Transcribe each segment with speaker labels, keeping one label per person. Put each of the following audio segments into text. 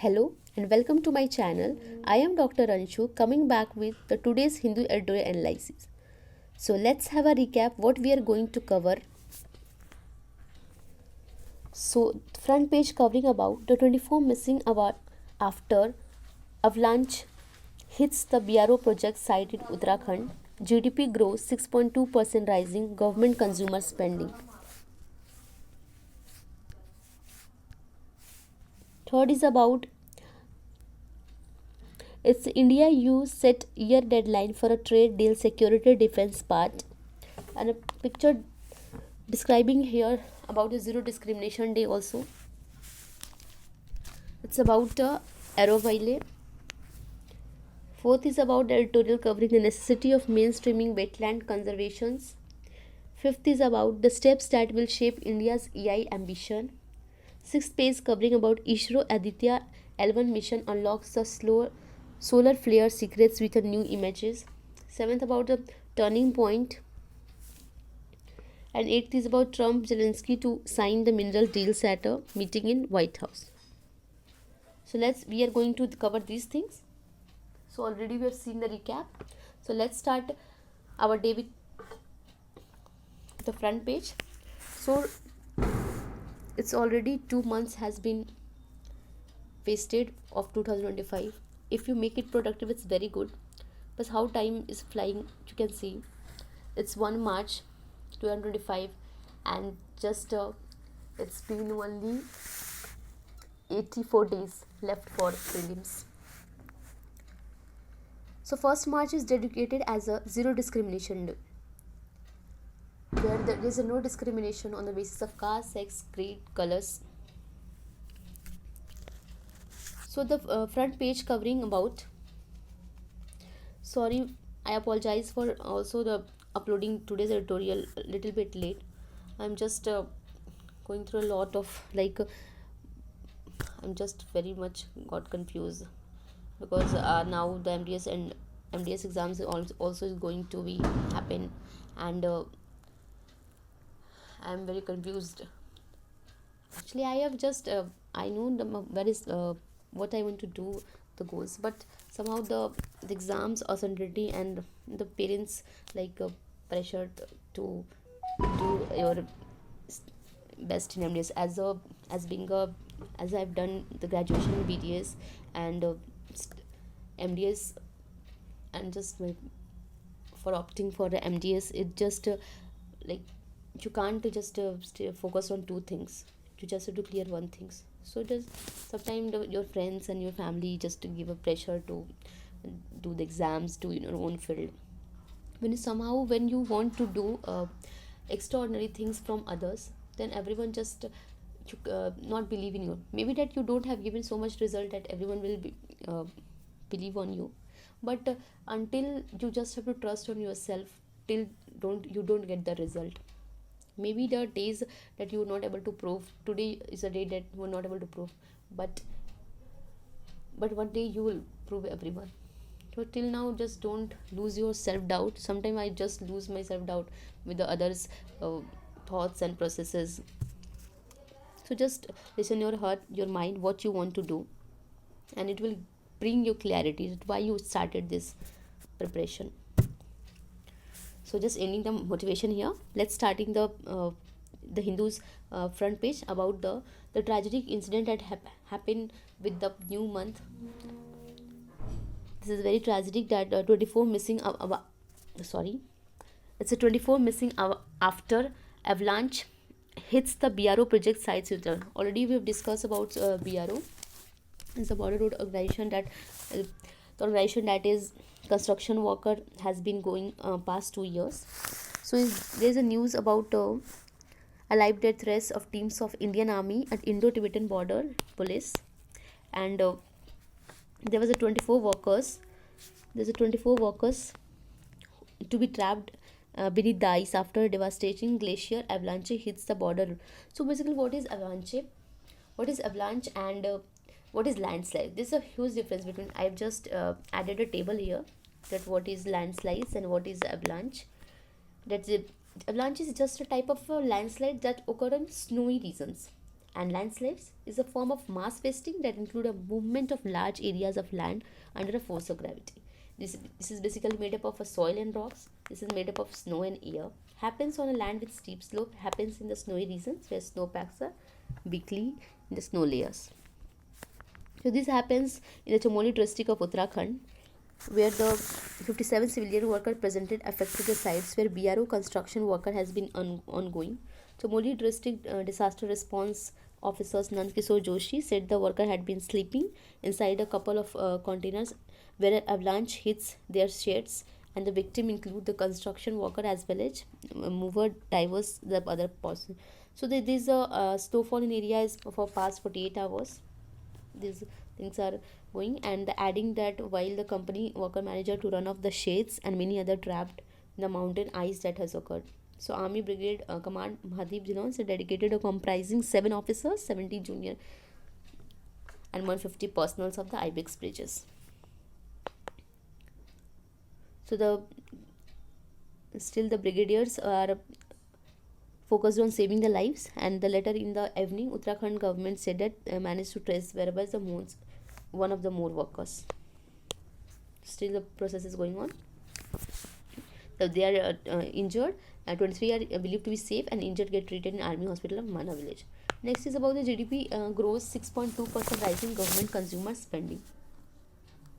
Speaker 1: Hello and welcome to my channel. I am Dr. Anshu coming back with the today's Hindu editorial analysis. So let's have a recap what we are going to cover. So front page covering about the 24 missing award after avalanche hits the BRO project site in Uttarakhand. GDP grows 6.2% rising government consumer spending. Third is about it's India EU set year deadline for a trade deal security defense part and a picture describing here about the zero discrimination day also. It's about Aerovile. Fourth is about the editorial covering the necessity of mainstreaming wetland conservations. Fifth is about the steps that will shape India's EI ambition. Sixth page covering about ISRO Aditya L1 mission unlocks the solar flare secrets with a new images. Seventh about the turning point. And eighth is about Trump Zelensky to sign the mineral deals at a meeting in White House. So we are going to cover these things. So already we have seen the recap. So let's start our day with the front page. So it's already 2 months has been wasted of 2025. If you make it productive, it's very good. But how time is flying, you can see it's 1 March 2025 and just it's been only 84 days left for prelims. So 1st March is dedicated as a zero discrimination day, where there is no discrimination on the basis of caste, sex, creed, colors. So the front page covering about, sorry, I apologize for also the uploading today's editorial a little bit late. I'm just going through a lot of I'm just very much got confused because now the MDS exams also is going to be happen, and I'm very confused. Actually, I have just I know where is what I want to do, the goals, but somehow the exams uncertainty and the parents pressured to do your best in MDS as being a as I've done the graduation in BDS and MDS, and just for opting for the MDS, it just like you can't just stay focused on two things. You just have to clear one things. So just sometimes your friends and your family just to give a pressure to do the exams to your own field. When you want to do extraordinary things from others, then everyone just not believe in you. Maybe that you don't have given so much result that everyone will believe on you, but until you just have to trust on yourself till don't get the result. Maybe the days that you were not able to prove, today is a day that you were not able to prove, but one day you will prove everyone. So till now just don't lose your self-doubt. Sometimes I just lose my self-doubt with the others thoughts and processes. So just listen your heart, your mind, what you want to do, and it will bring you clarity. That's why you started this preparation. So just ending the motivation here. Let's starting the Hindus front page about the tragic incident that happened with the new month. This is very tragic that 24 missing. Sorry, it's a 24 missing after avalanche hits the BRO project sites. Already we have discussed about BRO. It's a border road organization that the organization that is construction worker has been going past 2 years. So there's a news about a live death threats of teams of Indian Army and Indo-Tibetan border police, and there was a 24 workers. There's a 24 workers to be trapped beneath the ice after a devastating glacier avalanche hits the border. So basically, what is avalanche? What is avalanche and what is landslide? There's a huge difference between. I've just added a table here that what is landslides and what is avalanche. That's it. Avalanche is just a type of landslide that occur in snowy regions, And landslides is a form of mass wasting that include a movement of large areas of land under a force of gravity. This is basically made up of a soil and rocks. This is made up of snow and air. Happens on a land with steep slope. Happens in the snowy regions where snowpacks are weakly in the snow layers. So this happens in the Chamoli district of Uttarakhand, where the 57 civilian worker presented affected the sites where BRO construction worker has been ongoing. Chamoli district disaster response officers Nand Kishore Joshi said the worker had been sleeping inside a couple of containers where an avalanche hits their sheds, and the victim include the construction worker as well as mover divers the other person. So this snowfall in area is for past 48 hours. These things are going, and adding that while the company worker manager to run off the shades and many other trapped in the mountain ice that has occurred. So army brigade command Mahadeep Jilon is dedicated comprising 7 officers, 70 junior and 150 personals of the IBEX bridges. So the brigadiers are focused on saving the lives, and the later in the evening Uttarakhand government said that managed to trace whereabouts the one of the more workers. Still the process is going on. So they are injured, 23 are believed to be safe, and injured get treated in army hospital of Mana village. Next is about the GDP grows 6.2% rising government consumer spending.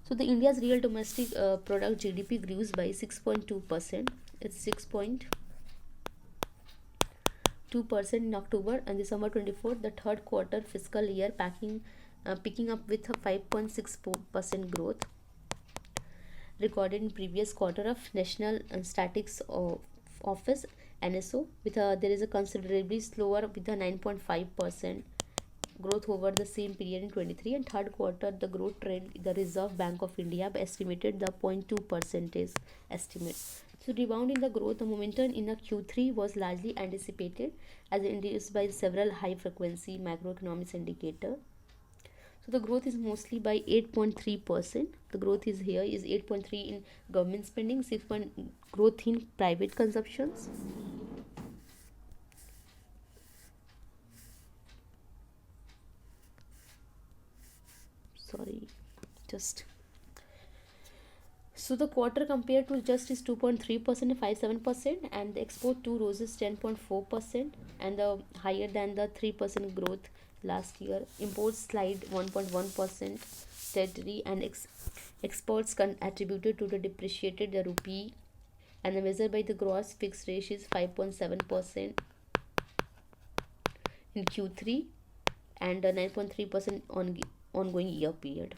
Speaker 1: So the India's real domestic product GDP grows by 6.2%. It's 6.2% in October and December 24, the third quarter fiscal year, picking up with a 5.6% growth recorded in previous quarter of National Statistics Office NSO. There is a considerably slower with a 9.5% growth over the same period in 23, and third quarter the growth trend the Reserve Bank of India estimated the 0.2 percentage estimate. So rebound in the growth the momentum in the Q3 was largely anticipated as induced by several high frequency macroeconomics indicator. So the growth is mostly by 8.3%. The growth is here is 8.3 in government spending, 6 growth in private consumptions. Sorry, just so the quarter compared to just is 2.3% and 5.7%, and the export to roses 10.4% and the higher than the 3% growth last year. Imports slide 1.1% steadily, and exports attributed to the depreciated the rupee, and the measure by the gross fixed rate is 5.7% in Q3 and 9.3% on ongoing year period.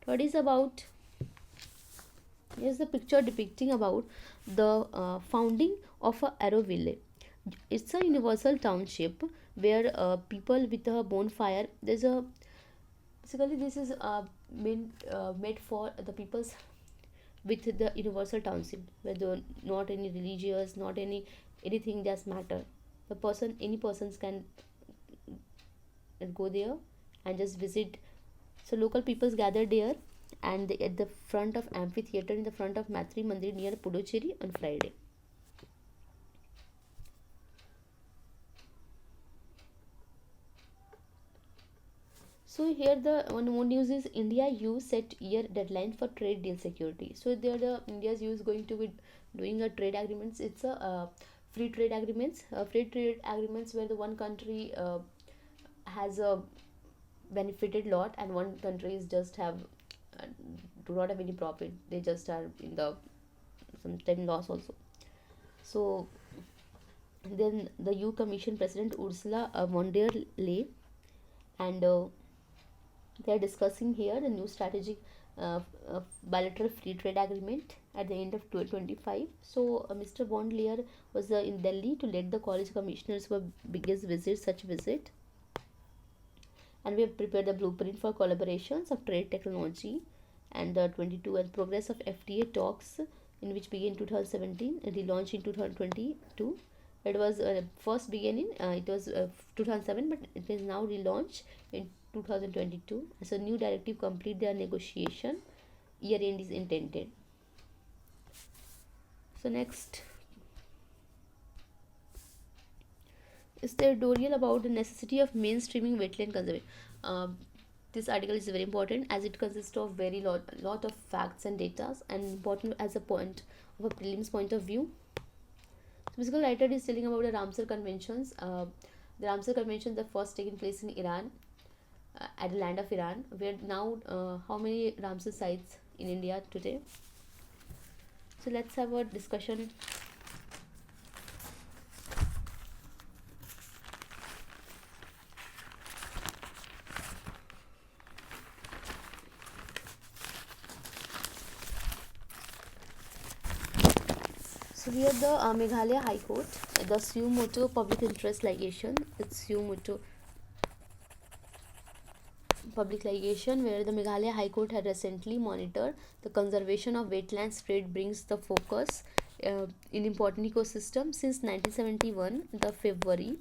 Speaker 1: Third is about here's the picture depicting about the founding of a Aroville. It's a universal township where people with a bonfire. There's a basically this is made for the peoples with the universal township where not any religious, not anything does matter. Any persons can go there and just visit. So local peoples gather there, and at the front of amphitheater in the front of Matri Mandir near Puducherry on Friday. So here the one more news is India EU set year deadline for trade deal security. So there the India's EU is going to be doing a trade agreements. It's a free trade agreements. Free trade agreements where the one country has a benefited lot and one country is just have do not have any profit. They just are in the sometime loss also. So then the EU Commission President Ursula von der Leyen and they are discussing here the new strategic bilateral free trade agreement at the end of 2025. So Mr. von Leyen was in Delhi to lead the college commissioners for biggest visit such visit, and we have prepared the blueprint for collaborations of trade technology and 22 and progress of FTA talks in which began in 2017 and relaunched in 2022. It was first beginning it was 2007, but it is now relaunched in 2022. So new directive complete their negotiation. Year end is intended. So next It's the editorial about the necessity of mainstreaming wetland conservation. Um, this article is very important as it consists of very lot of facts and data and important as a point of a prelims point of view. So basically, writer is telling about the Ramsar Conventions. The Ramsar Convention, the first taking place in Iran, at the land of Iran, where now how many Ramsar sites in India today? So let's have a discussion. So here the Meghalaya High Court, the Suo Motu public interest litigation. It's Suo Motu public litigation where the Meghalaya High Court had recently monitored the conservation of wetland spread brings the focus in important ecosystem since 1971 the February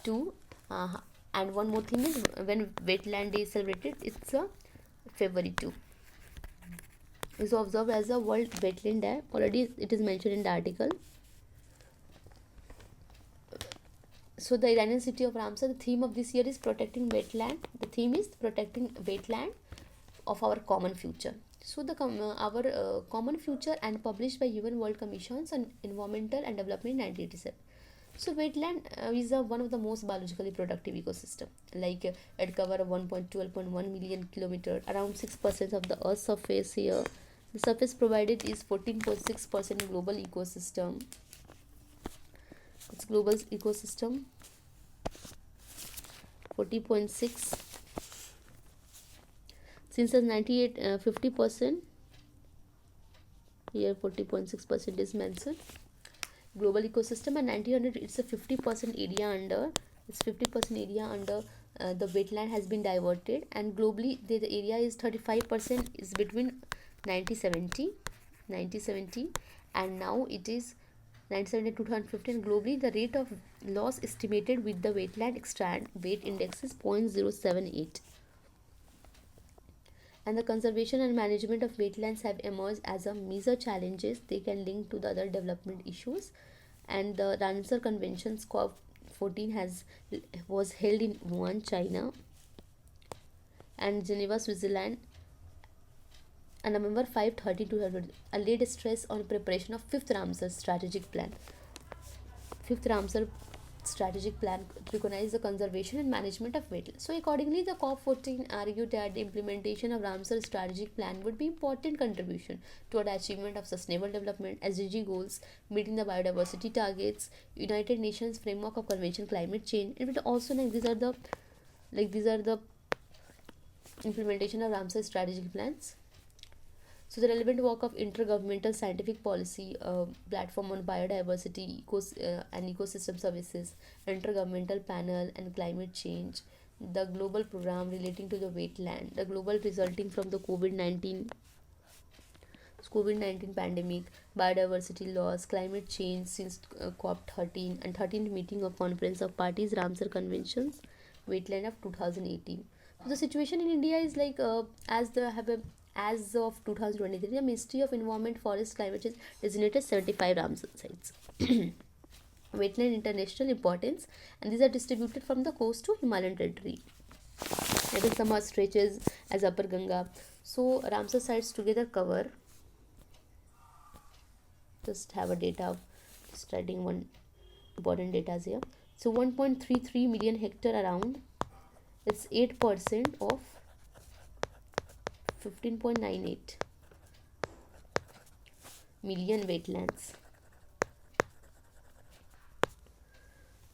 Speaker 1: 2 and one more thing is when wetland day is celebrated, it's a February 2 is observed as a World Wetland Day. Already it is mentioned in the article. So the Iranian city of Ramsar, the theme of this year is protecting wetland. The theme is protecting wetland of our common future. So the our common future and published by UN World Commissions on Environmental and Development in 1987. So wetland is one of the most biologically productive ecosystem. Like it cover 1.12.1 million kilometer, around 6% of the Earth's surface here. The surface provided is 14.6% global ecosystem. It's global ecosystem 40.6 since 98 50% here 40.6% is mentioned global ecosystem and 1900 it's a 50% area under it's 50% area under the wetland has been diverted and globally the area is 35% is between 1970 and now it is 1970 to 2015 globally the rate of loss estimated with the wetland extent weight index is 0.078 and the conservation and management of wetlands have emerged as a major challenges they can link to the other development issues and the Ramsar Conventions COP 14 was held in Wuhan, China and Geneva, Switzerland and November 5, 2020 laid stress on preparation of fifth Ramsar strategic plan. Fifth Ramsar strategic plan recognize the conservation and management of wetlands. So accordingly, the COP14 argued that the implementation of Ramsar strategic plan would be important contribution toward the achievement of sustainable development, SDG goals, meeting the biodiversity targets, United Nations framework of convention climate change. It will also these are the implementation of Ramsar strategic plans. So the relevant work of intergovernmental scientific policy platform on biodiversity and ecosystem services, intergovernmental panel and climate change, the global program relating to the wetland, the global resulting from the COVID-19 pandemic, biodiversity loss, climate change since COP13 and 13th meeting of Conference of Parties Ramsar Conventions, wetland of 2018. So the situation in India is like as of 2023, the Ministry of Environment, Forest, Climate Change designated 75 Ramsar sites. Wetland international importance, and these are distributed from the coast to Himalayan territory. And then some are stretches as Upper Ganga. So Ramsar sites together cover. Just have a data of studying one important data here. So 1.33 million hectare around. It's 8% of 15.98 million wetlands.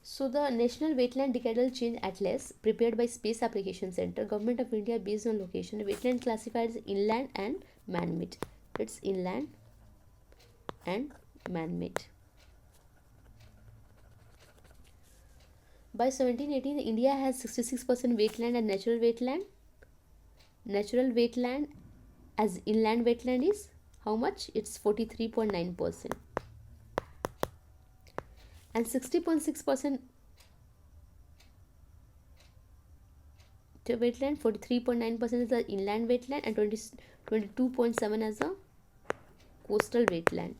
Speaker 1: So the National Wetland Decadal Change Atlas prepared by Space Application Center, Government of India based on location, wetland classified as inland and man-made. It's inland and man-made. By 1718, India has 66% wetland and natural wetland. Natural wetland as inland wetland is how much? It's 43.9%. And 60.6% to wetland, 43.9% is the inland wetland and 22.7 as a coastal wetland.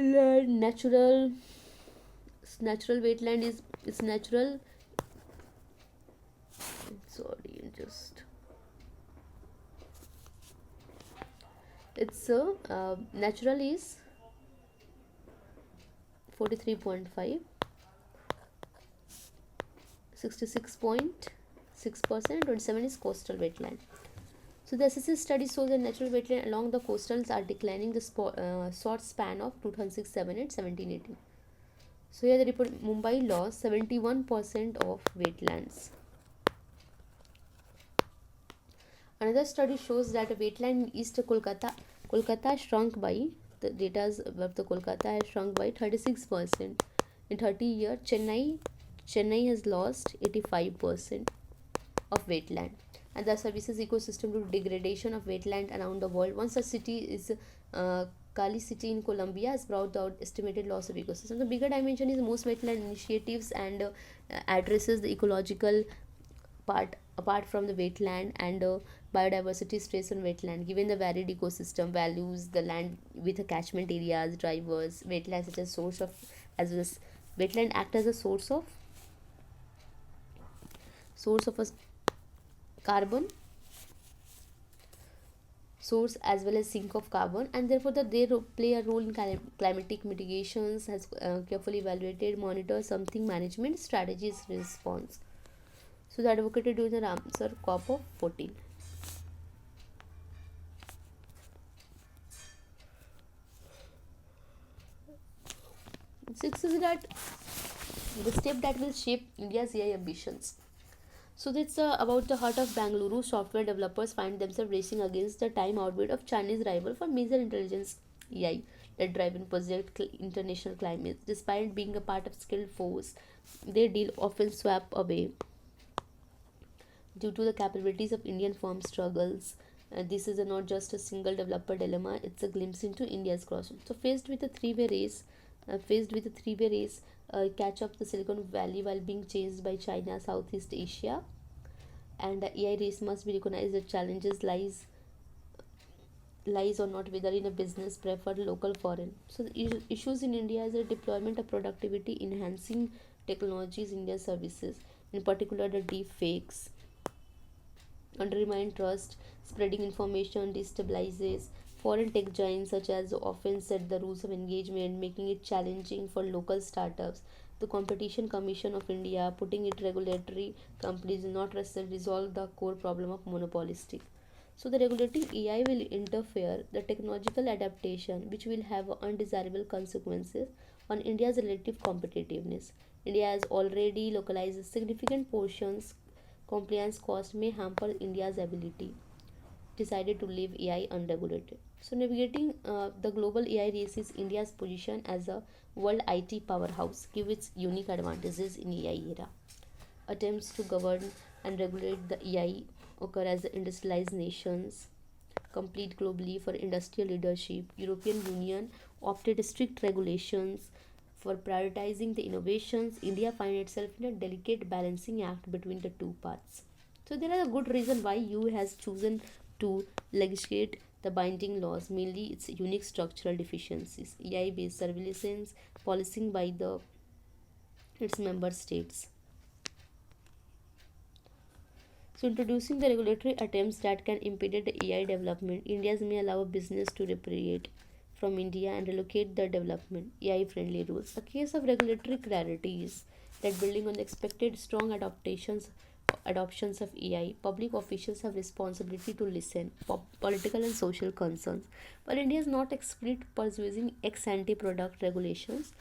Speaker 1: natural natural wetland is natural. Sorry, just it's natural is 43.5, 66.6%, 27 is coastal wetland. So the SSS study shows that natural wetland along the coastals are declining the short span of 2006, 7 and 17, 18. So here the report Mumbai lost 71% of wetlands. Another study shows that a wetland in East Kolkata shrunk by the data about the Kolkata has shrunk by 36%. In 30 years, Chennai has lost 85% of wetland, and the services ecosystem to degradation of wetland around the world. Once a city is Kali City in Colombia has brought out estimated loss of ecosystem. The bigger dimension is most wetland initiatives and addresses the ecological part apart from the wetland and biodiversity stress on wetland. Given the varied ecosystem values, the land with the catchment areas, drivers, wetlands such as source of as well as wetland act as a source of a carbon source as well as sink of carbon, and therefore they play a role in climatic mitigations, has carefully evaluated monitor something management strategies response. So the advocated during the Ramsar COP of 14. Six is that the step that will shape India's AI ambitions. So that's about the heart of Bangalore. Software developers find themselves racing against the time outbid of Chinese rival for major intelligence AI that drive in project international climates. Despite being a part of skilled force, their deal often swap away due to the capabilities of Indian firm struggles. This is not just a single developer dilemma; it's a glimpse into India's crossroads. So faced with a three-way race, catch up the Silicon Valley while being chased by China, Southeast Asia, and the AI race must be recognized. The challenges lies or not whether in a business preferred local foreign. So the issues in India is the deployment of productivity enhancing technologies in their services, in particular the deep fakes undermine trust, spreading information destabilizes foreign tech giants such as often set the rules of engagement, making it challenging for local startups. The Competition Commission of India putting it regulatory companies not resolve the core problem of monopolistic. So the regulating AI will interfere the technological adaptation which will have undesirable consequences on India's relative competitiveness. India has already localized significant portions compliance cost may hamper India's ability decided to leave AI unregulated. So, navigating the global AI race is India's position as a world IT powerhouse give its unique advantages in AI era. Attempts to govern and regulate the AI occur as the industrialized nations compete globally for industrial leadership. European Union opted strict regulations for prioritizing the innovations. India finds itself in a delicate balancing act between the two paths. So there are a good reason why EU has chosen to legislate the binding laws, mainly its unique structural deficiencies, AI-based surveillance, policing by the its member states. So introducing the regulatory attempts that can impede the AI development, India may allow a business to repatriate from India and relocate the development AI-friendly rules. A case of regulatory clarity is that building on the expected strong adoptions of AI, public officials have responsibility to listen political and social concerns. While India is not explicit pursuing ex-ante product regulations,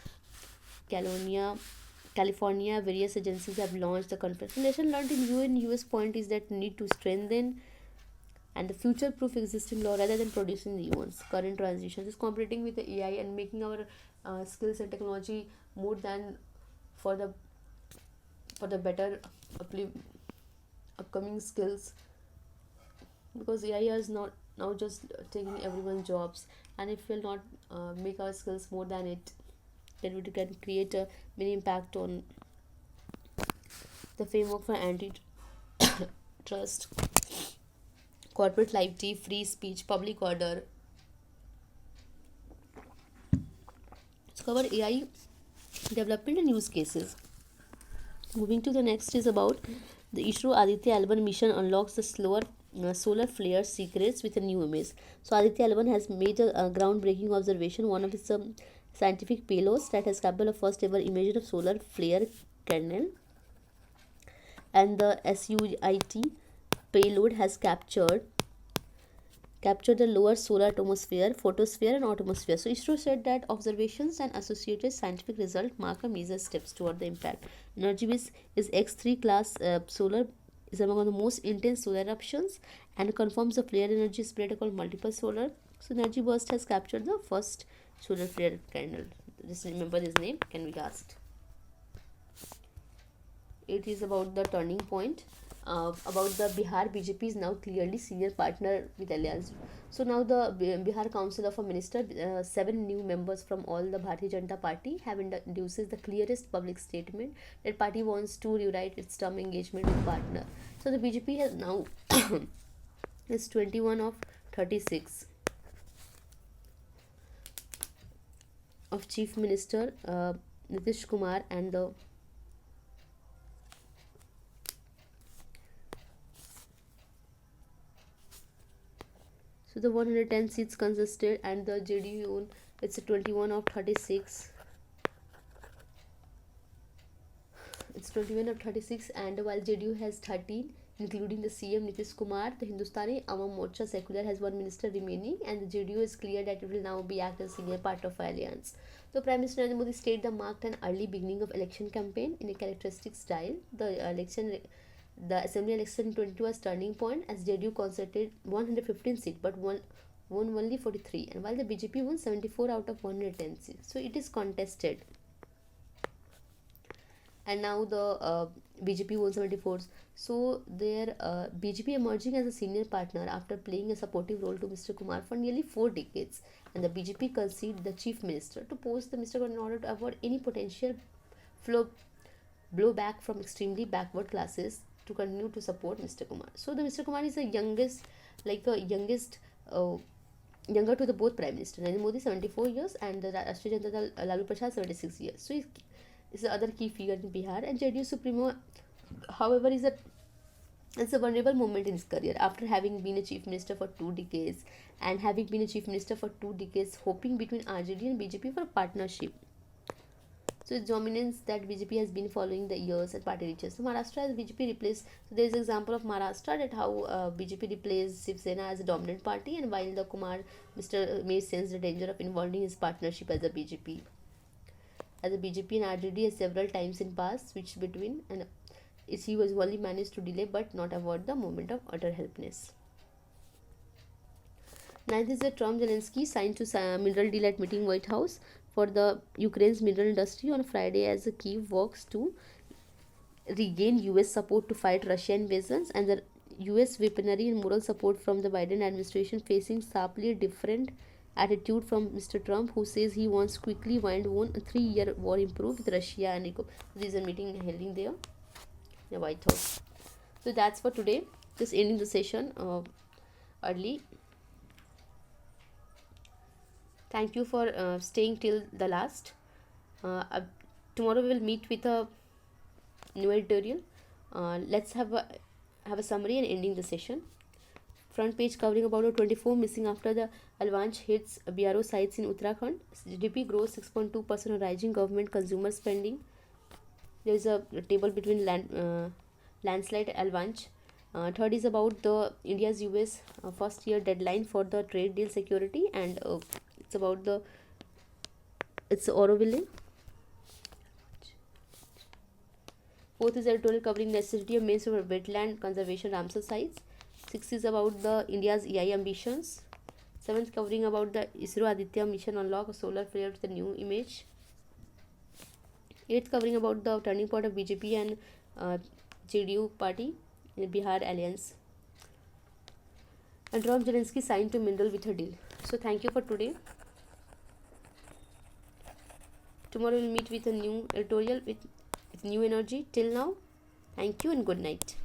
Speaker 1: California, California, various agencies have launched the conference. The lesson learned in UN US point is that need to strengthen and the future-proof existing law rather than producing new ones. Current transitions is competing with the AI and making our skills and technology more than for the better upcoming skills, because AI is not now just taking everyone's jobs, and if we'll not make our skills more than it, then we can create a mini impact on the framework for antitrust, corporate liberty, free speech, public order, cover AI development and use cases. Moving to the next is about the ISRO Aditya L1 mission unlocks the solar flare secrets with a new image. So Aditya L1 has made a groundbreaking observation, one of its scientific payloads that has captured the first ever image of solar flare kernel, and the SUIT payload has capture the lower solar atmosphere, photosphere, and atmosphere. So ISRO said that observations and associated scientific results mark a major steps toward the impact. EnergyWiz is X3 class solar is among the most intense solar eruptions and confirms the flare energy spread across multiple solar. So Energy Burst has captured the first solar flare kernel. Just remember this name can be asked. It is about the turning point. About the Bihar BJP is now clearly senior partner with Alliance. So now the Bihar Council of a Minister, 7 new members from all the Bharatiya Janata Party have introduces the clearest public statement that party wants to rewrite its term engagement with partner. So the BJP has now is 21 of 36 of Chief Minister Nitish Kumar and the so the 110 seats consisted, and the JDU it's 21 of 36. It's 21 of 36, and while JDU has 13, including the CM Nitish Kumar, the Hindustani Awam Morcha Secular has 1 minister remaining, and the JDU is clear that it will now be act as senior part of alliance. So Prime Minister Narendra Modi stated that marked an early beginning of election campaign in a characteristic style. The assembly election in 22 was turning point as JDU concentrated 115 seats but won only 43, and while the BJP won 74 out of 110 seats. So it is contested. And now the BJP won 74. So their BJP emerging as a senior partner after playing a supportive role to Mr. Kumar for nearly 4 decades, and the BJP conceded the chief minister to post the Mr. Kumar in order to avoid any potential blowback from extremely backward classes to continue to support Mr. Kumar. So the Mr. Kumar is the youngest, younger to the both Prime Minister Narendra Modi 74 years and the Rashtriya Janata Dal Lalu Prasad 76 years. So he is the other key figure in Bihar, and JDU Supremo, however, it's a vulnerable moment in his career after having been a chief minister for 2 decades and having been a chief minister for 2 decades, hoping between RJD and BJP for a partnership. So its dominance that BJP has been following the years and party reaches. So Maharashtra has BJP replaced. So there is an example of Maharashtra that how BJP replaced Shiv Sena as a dominant party, and while the Mr. may sense the danger of involving his partnership as a BJP. As a BJP and RJD has several times in past switched between, and he was only managed to delay but not avoid the moment of utter helplessness. Ninth is that Trump Zelensky signed to mineral deal at meeting White House for the Ukraine's mineral industry on Friday as Kyiv works to regain US support to fight Russian invasions, and the US weaponry and moral support from the Biden administration facing sharply different attitude from Mr. Trump, who says he wants quickly wind down a 3-year war improve with Russia and This is a meeting held in there, the White House. So that's for today. Just ending the session early. Thank you for staying till the last. Tomorrow we will meet with a new editorial. Let's have a summary and ending the session. Front page covering about 24 missing after the avalanche hits BRO sites in Uttarakhand. GDP grows 6.2% on rising government consumer spending. There is a table between landslide avalanche. Third is about the India's US first year deadline for the trade deal security, and it's about it's Auroville. Fourth is editorial covering necessity of means for wetland conservation Ramsar sites. Sixth is about the India's EI ambitions. Seventh covering about the ISRO Aditya mission unlock a solar flare with a new image. Eighth covering about the turning point of BJP and JDU party in Bihar alliance. And Trump Zelensky signed to mineral with a deal. So thank you for today. Tomorrow we'll meet with a new editorial with new energy. Till now, thank you and good night.